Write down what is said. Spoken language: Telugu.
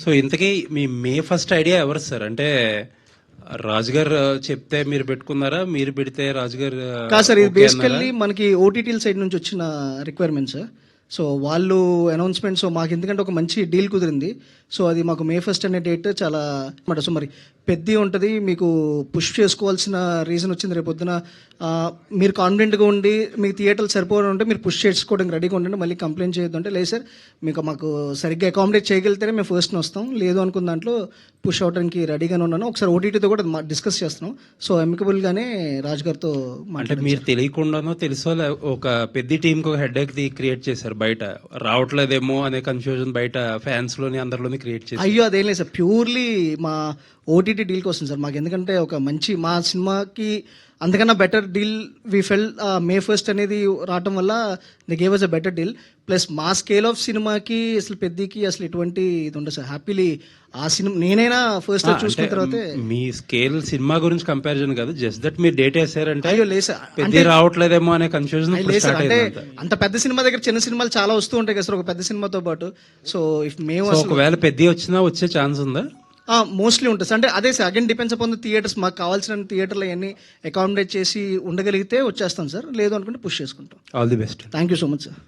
సో ఇంతకీ మీ మే ఫస్ట్ ఐడియా ఎవరు సార్? అంటే రాజుగారు చెప్తే మీరు పెట్టుకున్నారా, మీరు పెడితే రాజుగారు కాదు సార్, ఇది ఓకే అన్నారా? బేసికల్లీ మనకి ఓటీటీల సైడ్ నుంచి వచ్చిన రిక్వైర్మెంట్ సార్. సో వాళ్ళు అనౌన్స్మెంట్, సో మాకు ఎందుకంటే ఒక మంచి డీల్ కుదిరింది. సో అది మాకు మే 1 అనే డేట్ చాలా మాట. సో మరి పెద్ద ఉంటుంది, మీకు పుష్ చేసుకోవాల్సిన రీజన్ వచ్చింది. రేపు పొద్దున మీరు కాన్ఫిడెంట్గా ఉండి మీకు థియేటర్లు సరిపోవడం ఉంటే మీరు పుష్ చేసుకోవడానికి రెడీగా ఉండండి, మళ్ళీ కంప్లైంట్ చేయొద్దు అంటే, లేదు సార్ మీకు మాకు సరిగ్గా అకామిడేట్ చేయగలిగితేనే మేము ఫస్ట్ని వస్తాం, లేదు అనుకున్న దాంట్లో పుష్ అవడానికి రెడీగానే ఉన్నాను. ఒకసారి ఓటీటీతో కూడా డిస్కస్ చేస్తున్నాం. సో అమికబుల్గానే రాజు గారితో అంటే మీరు తెలియకుండానో తెలుసో ఒక పెద్ద టీంకి ఒక హెడ్ క్రియేట్ చేశారు, బయట రావట్లేదేమో అనే కన్ఫ్యూజన్ బయట ఫ్యాన్స్ లోని అందరిలోని క్రియేట్ చేశారు. అయ్యో అదేం లేదు సార్, ప్యూర్లీ మా ఓటీటీ డీల్ కోసం సార్. మాకు ఎందుకంటే ఒక మంచి మా సినిమాకి అందుకన్నా బెటర్ డీల్ వి ఫెల్ మే 1 అనేది రావటం వల్ల the gave us a better deal. Plus మా స్కేల్ ఆఫ్ సినిమాకి అసలు పెద్దకి అసలు ఎటువంటి ఇది ఉండదు సార్. హ్యాపీలీ ఆ సినిమా నేనైనా ఫస్ట్ చూసుకున్న తర్వాత మీ స్కేల్ సినిమా గురించి కంపారిజన్ కాదు, జస్ట్ దట్ మీరు డేట్ వేసారంటే అయ్యో లేదు సార్, పెద్ద రావట్లేదేమో అనే కన్ఫ్యూజన్ లేదు సార్. అంటే అంత పెద్ద సినిమా దగ్గర చిన్న సినిమాలు చాలా వస్తూ ఉంటాయి కదా సార్, ఒక పెద్ద సినిమాతో పాటు. సో ఇఫ్ మేము ఒకవేళ పెద్ద వచ్చినా వచ్చే ఛాన్స్ ఉందా? మోస్ట్లీ ఉంటుంది సార్. అంటే అదే sir, again depends upon the theatres. మాకు కావాల్సిన థియేటర్లు అవన్నీ అకామిడేట్ చేసి ఉండగలిగితే వచ్చేస్తాం సార్, లేదు అనుకుంటే పుష్ చేసుకుంటాం. All the best. Thank you so much sir.